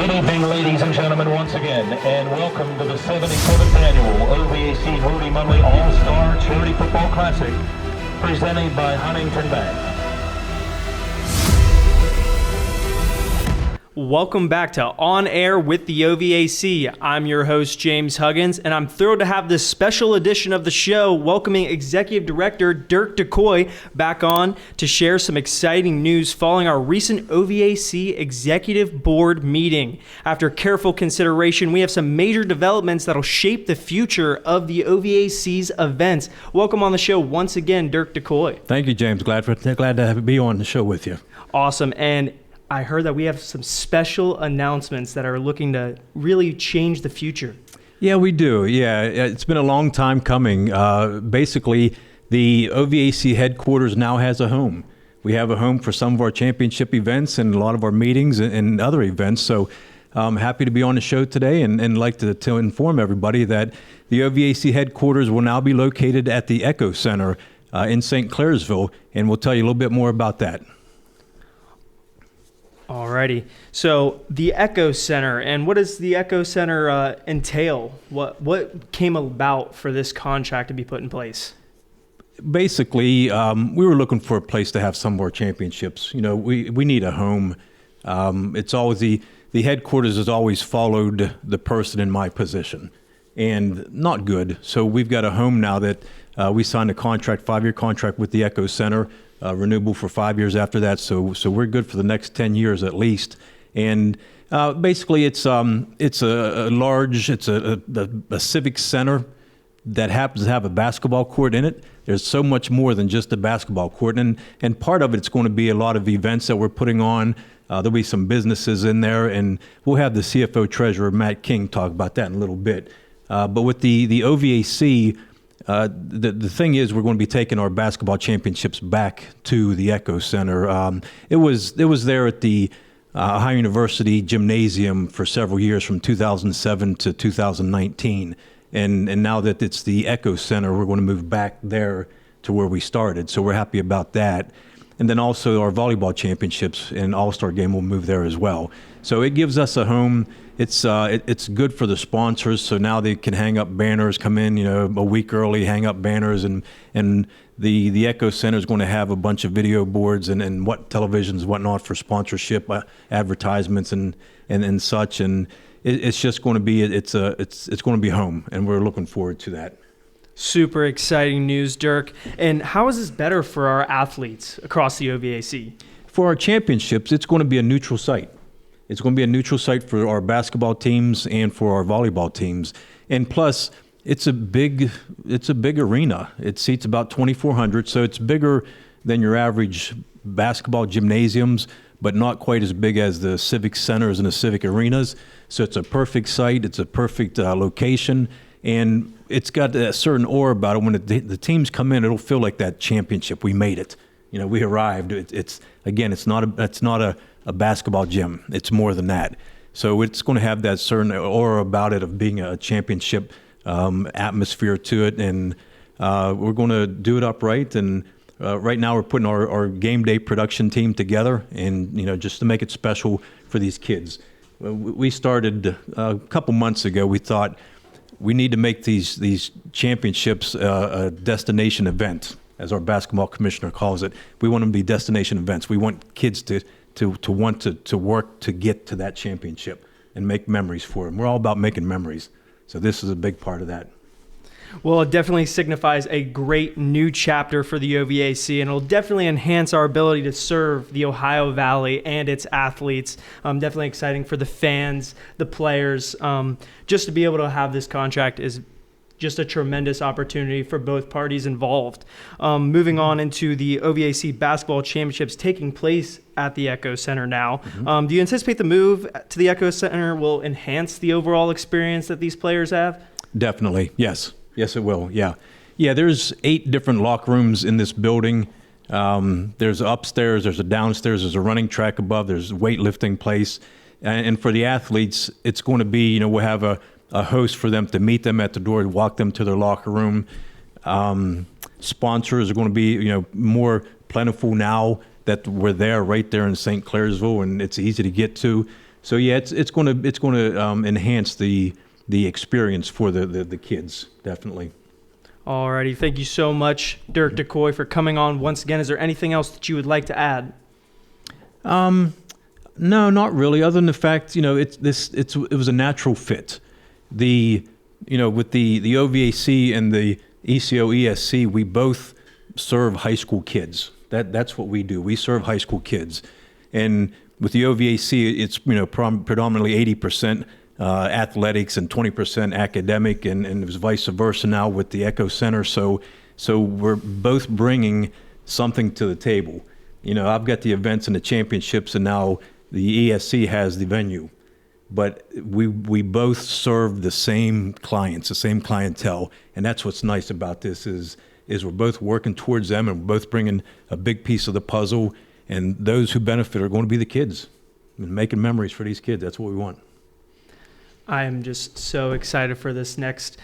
Good evening, ladies and gentlemen, once again, and welcome to the 77th Annual OVAC Rudy Munley All-Star Charity Football Classic, presented by Huntington Bank. Welcome back to On Air with the OVAC. I'm your host, James Huggins, and I'm thrilled to have this special edition of the show welcoming Executive Director Dirk DeCoy back on to share some exciting news following our recent OVAC Executive Board meeting. After careful consideration, we have some major developments that'll shape the future of the OVAC's events. Welcome on the show once again, Dirk DeCoy. Thank you, James. Glad to be on the show with you. Awesome. And I heard that we have some special announcements that are looking to really change the future. Yeah, we do. Yeah, it's been a long time coming. Basically, the OVAC headquarters now has a home. We have a home for some of our championship events and a lot of our meetings and other events. So I'm happy to be on the show today and like to inform everybody that the OVAC headquarters will now be located at the Echo Center in St. Clairsville, and we'll tell you a little bit more about that. Alrighty. So the Echo Center, and what does the Echo Center entail? What came about for this contract to be put in place? Basically, we were looking for a place to have some of our championships. You know, we need a home. It's always the headquarters has always followed the person in my position, and not good. So we've got a home now that we signed a contract, 5-year contract with the Echo Center. Renewable for 5 years after that, so we're good for the next 10 years at least. And basically, it's a civic center that happens to have a basketball court in it. There's so much more than just a basketball court, and part of it's going to be a lot of events that we're putting on. There'll be some businesses in there, and we'll have the CFO Treasurer Matt King talk about that in a little bit. But with the OVAC. The thing is, we're going to be taking our basketball championships back to the Echo Center. It was there at the Ohio University Gymnasium for several years, from 2007 to 2019, and now that it's the Echo Center, we're going to move back there to where we started. So we're happy about that. And then also our volleyball championships and All-Star game will move there as well. So it gives us a home. It's good for the sponsors, so now they can hang up banners, come in, a week early, hang up banners, and the Echo Center is going to have a bunch of video boards and what televisions, whatnot for sponsorship, advertisements and such, and it's just going to be it's going to be home, and we're looking forward to that. Super exciting news, Dirk. And how is this better for our athletes across the OVAC? For our championships, it's going to be a neutral site. It's going to be a neutral site for our basketball teams and for our volleyball teams. And plus, it's a big arena. It seats about 2,400, so it's bigger than your average basketball gymnasiums, but not quite as big as the civic centers and the civic arenas. So it's a perfect site. It's a perfect location, and it's got a certain aura about it. When the teams come in, it'll feel like that championship. We made it. We arrived. It's not a basketball gym. It's more than that. So it's going to have that certain aura about it of being a championship atmosphere to it, and we're going to do it upright. And right now we're putting our game day production team together, and just to make it special for these kids. We started a couple months ago. We thought we need to make these championships a destination event, as our basketball commissioner calls it. We want them to be destination events. We want kids to want to work to get to that championship and make memories for them. We're all about making memories. So this is a big part of that. Well, it definitely signifies a great new chapter for the OVAC, and it'll definitely enhance our ability to serve the Ohio Valley and its athletes. Definitely exciting for the fans, the players. Just to be able to have this contract is just a tremendous opportunity for both parties involved. Moving on into the OVAC basketball championships taking place at the Echo Center now. Mm-hmm. Do you anticipate the move to the Echo Center will enhance the overall experience that these players have? Definitely, yes. Yes, it will, yeah. Yeah, there's 8 different locker rooms in this building. There's upstairs, there's a downstairs, there's a running track above, there's a weightlifting place. And for the athletes, it's going to be, we'll have a host for them to meet them at the door, walk them to their locker room. Sponsors are going to be, more plentiful now that we're there, right there in St. Clairsville, and it's easy to get to. So yeah, it's going to enhance the experience for the kids, definitely. Alrighty, thank you so much, Dirk DeCoy, for coming on once again. Is there anything else that you would like to add? No, not really. Other than the fact, it was a natural fit. With the OVAC and the ECO ESC, we both serve high school kids. That's what we do. We serve high school kids, and with the OVAC, it's predominantly 80% athletics and 20% academic, and it was vice versa now with the Echo Center. So we're both bringing something to the table. I've got the events and the championships, and now the ESC has the venue. But we both serve the same clients, the same clientele, and that's what's nice about this is we're both working towards them, and we're both bringing a big piece of the puzzle, and those who benefit are going to be the kids, and making memories for these kids. That's what we want. I am just so excited for these next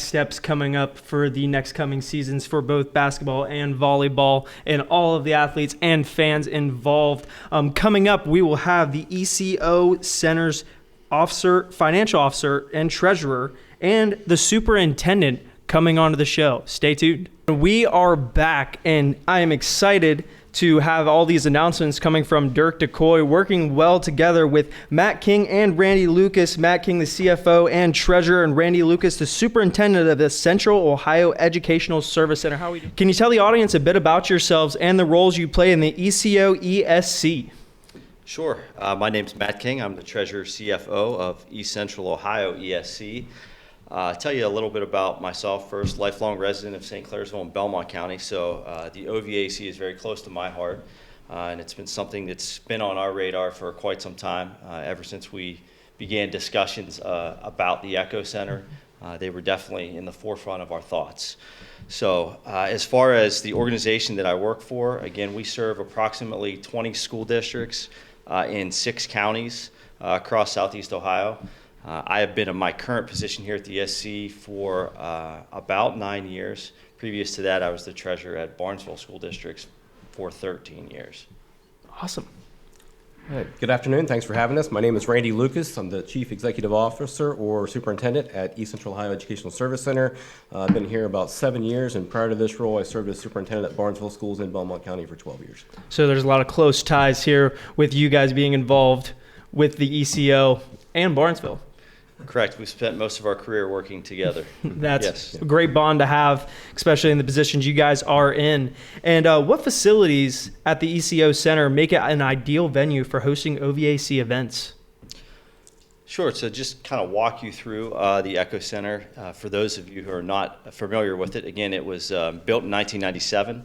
steps coming up for the next coming seasons for both basketball and volleyball and all of the athletes and fans involved. Coming up, we will have the ECO Center's financial officer and treasurer, and the superintendent coming onto the show. Stay tuned. We are back, and I am excited to have all these announcements coming from Dirk DeCoy, working well together with Matt King and Randy Lucas. Matt King, the CFO and treasurer, and Randy Lucas, the superintendent of the Central Ohio Educational Service Center. How are we doing? Can you tell the audience a bit about yourselves and the roles you play in the ECO ESC? Sure. My name's Matt King. I'm the treasurer CFO of East Central Ohio ESC. I'll tell you a little bit about myself first. Lifelong resident of St. Clairsville in Belmont County, so the OVAC is very close to my heart, and it's been something that's been on our radar for quite some time, ever since we began discussions about the Echo Center. They were definitely in the forefront of our thoughts. So as far as the organization that I work for, again, we serve approximately 20 school districts in 6 counties across Southeast Ohio. I have been in my current position here at the ESC for about 9 years. Previous to that, I was the treasurer at Barnesville School Districts for 13 years. Awesome. All right. Good afternoon. Thanks for having us. My name is Randy Lucas. I'm the Chief Executive Officer or Superintendent at East Central Ohio Educational Service Center. I've been here about 7 years, and prior to this role, I served as Superintendent at Barnesville Schools in Belmont County for 12 years. So there's a lot of close ties here with you guys being involved with the ECO and Barnesville. Correct. We've spent most of our career working together. That's Yes. a great bond to have, especially in the positions you guys are in. And what facilities at the ECO Center make it an ideal venue for hosting OVAC events? Sure. So just kind of walk you through the Echo Center. For those of you who are not familiar with it, again, it was built in 1997.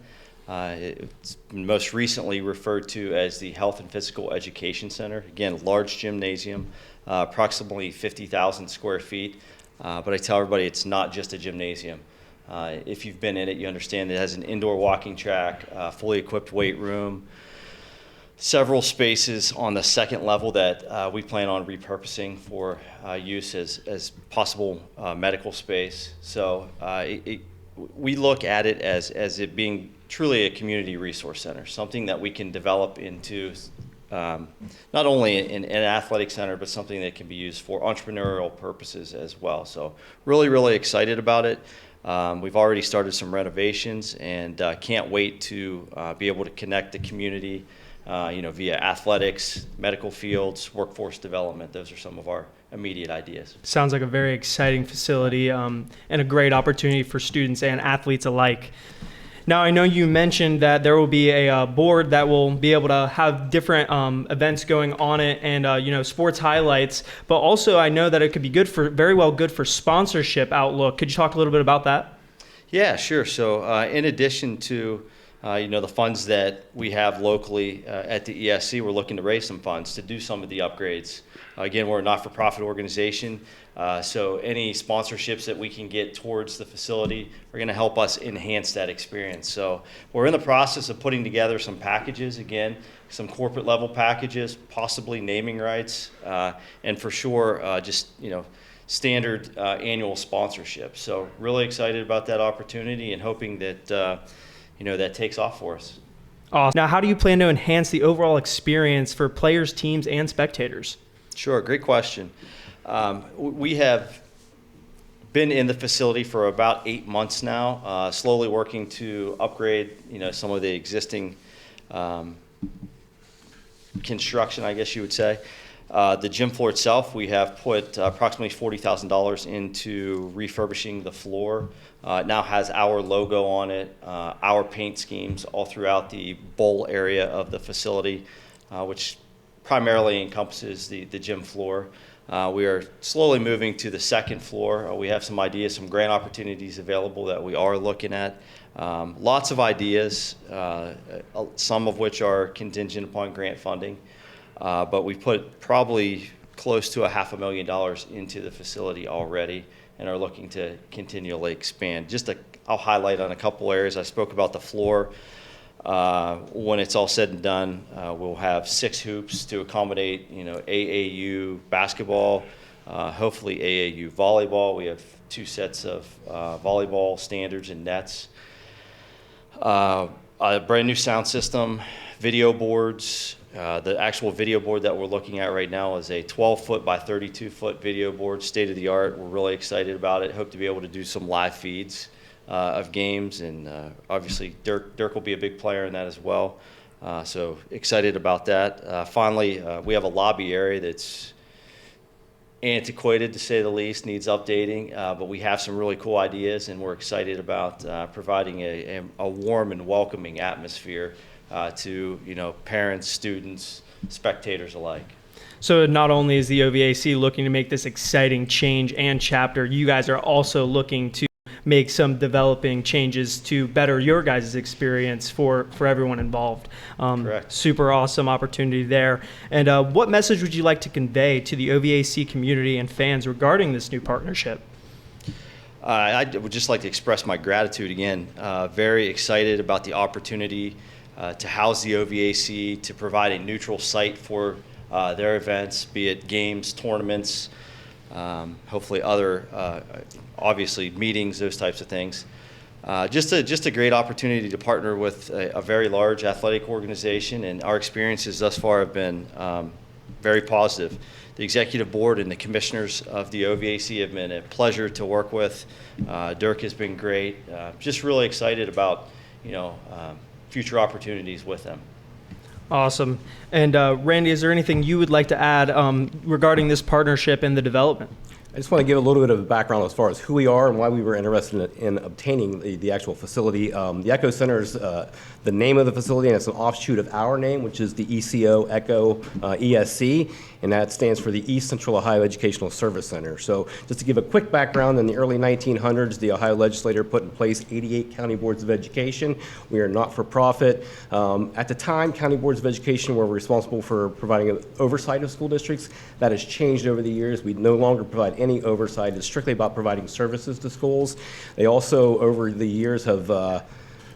It's been most recently referred to as the Health and Physical Education Center. Again, large gymnasium, approximately 50,000 square feet. But I tell everybody it's not just a gymnasium. If you've been in it, you understand it has an indoor walking track, fully equipped weight room, several spaces on the second level that we plan on repurposing for use as possible medical space. So we look at it as it being truly a community resource center, something that we can develop into not only an athletic center, but something that can be used for entrepreneurial purposes as well. So really, really excited about it. We've already started some renovations, and can't wait to be able to connect the community via athletics, medical fields, workforce development. Those are some of our immediate ideas. Sounds like a very exciting facility and a great opportunity for students and athletes alike. Now, I know you mentioned that there will be a board that will be able to have different events going on it and, sports highlights, but also I know that it could be very well good for sponsorship outlook. Could you talk a little bit about that? Yeah, sure. So in addition to the funds that we have locally at the ESC, we're looking to raise some funds to do some of the upgrades. Again, we're a not-for-profit organization, so any sponsorships that we can get towards the facility are going to help us enhance that experience. So we're in the process of putting together some packages, again, some corporate-level packages, possibly naming rights, and for sure standard annual sponsorship. So really excited about that opportunity and hoping that that takes off for us. Awesome. Now, how do you plan to enhance the overall experience for players, teams, and spectators? Sure, great question. We have been in the facility for about 8 months now, slowly working to upgrade, some of the existing construction, I guess you would say. The gym floor itself, we have put approximately $40,000 into refurbishing the floor. It now has our logo on it, our paint schemes all throughout the bowl area of the facility, which primarily encompasses the gym floor. We are slowly moving to the second floor. We have some ideas, some grant opportunities available that we are looking at. Lots of ideas, some of which are contingent upon grant funding. But we've put probably close to $500,000 into the facility already and are looking to continually expand. I'll highlight on a couple areas. I spoke about the floor. When it's all said and done, we'll have 6 hoops to accommodate, AAU basketball, hopefully AAU volleyball. We have 2 sets of volleyball standards and nets. A brand new sound system, video boards. The actual video board that we're looking at right now is a 12-foot by 32-foot video board, state of the art. We're really excited about it. Hope to be able to do some live feeds of games, and obviously Dirk will be a big player in that as well. So excited about that. Finally, we have a lobby area that's antiquated to say the least, needs updating, but we have some really cool ideas, and we're excited about providing a warm and welcoming atmosphere to parents, students, spectators alike. So not only is the OVAC looking to make this exciting change and chapter, you guys are also looking to make some developing changes to better your guys' experience for everyone involved. Correct. Super awesome opportunity there. And what message would you like to convey to the OVAC community and fans regarding this new partnership? I would just like to express my gratitude again. Very excited about the opportunity to house the OVAC, to provide a neutral site for their events, be it games, tournaments, hopefully other, obviously meetings, those types of things. Just a great opportunity to partner with a very large athletic organization, and our experiences thus far have been very positive. The executive board and the commissioners of the OVAC have been a pleasure to work with. Dirk has been great. Just really excited about future opportunities with them. Awesome. And Randy, is there anything you would like to add regarding this partnership and the development? I just want to give a little bit of a background as far as who we are and why we were interested in obtaining the actual facility. The Echo Center is the name of the facility, and it's an offshoot of our name, which is the ECO Echo ESC, and that stands for the East Central Ohio Educational Service Center. So just to give a quick background, in the early 1900s, the Ohio legislature put in place 88 county boards of education. We are not for profit. At the time, county boards of education were responsible for providing oversight of school districts. That has changed over the years. We no longer provide any oversight. It's strictly about providing services to schools. They also, over the years, have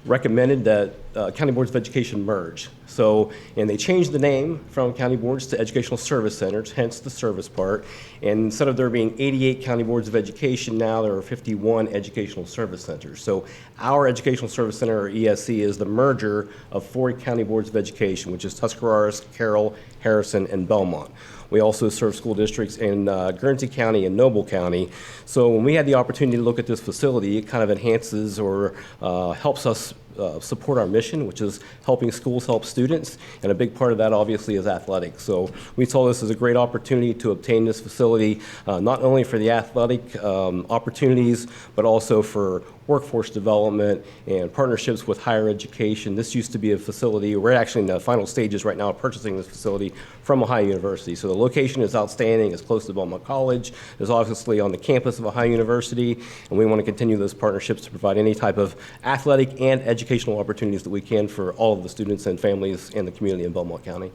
recommended that county boards of education merge. And they changed the name from county boards to educational service centers, hence the service part. And instead of there being 88 county boards of education, now there are 51 educational service centers. So our educational service center, or ESC, is the merger of 4 county boards of education, which is Tuscarawas, Carroll, Harrison, and Belmont. We also serve school districts in Guernsey County and Noble County. So when we had the opportunity to look at this facility, it kind of enhances or helps us support our mission, which is helping schools help students, and a big part of that obviously is athletics. So we saw this as a great opportunity to obtain this facility, not only for the athletic opportunities, but also for workforce development and partnerships with higher education. This used to be a facility, we're actually in the final stages right now of purchasing this facility from Ohio University. So the location is outstanding, it's close to Belmont College, it's obviously on the campus of Ohio University, and we want to continue those partnerships to provide any type of athletic and educational opportunities that we can for all of the students and families in the community in Belmont County.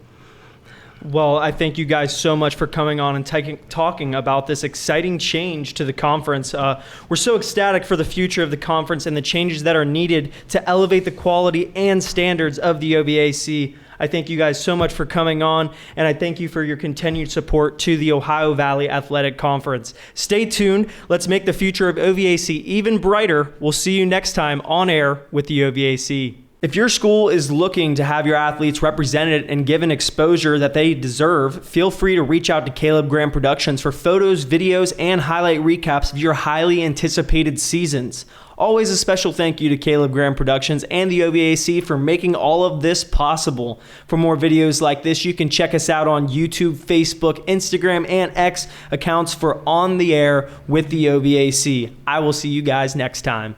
Well, I thank you guys so much for coming on and talking about this exciting change to the conference. We're so ecstatic for the future of the conference and the changes that are needed to elevate the quality and standards of the OVAC. I thank you guys so much for coming on, and I thank you for your continued support to the Ohio Valley Athletic Conference. Stay tuned. Let's make the future of OVAC even brighter. We'll see you next time on air with the OVAC. If your school is looking to have your athletes represented and given exposure that they deserve, feel free to reach out to Caleb Graham Productions for photos, videos, and highlight recaps of your highly anticipated seasons. Always a special thank you to Caleb Graham Productions and the OVAC for making all of this possible. For more videos like this, you can check us out on YouTube, Facebook, Instagram, and X accounts for On the Air with the OVAC. I will see you guys next time.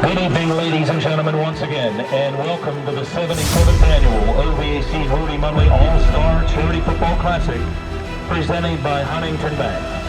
Good evening, ladies and gentlemen, once again, and welcome to the 77th Annual OVAC Rudy Munley All-Star Charity Football Classic, presented by Huntington Bank.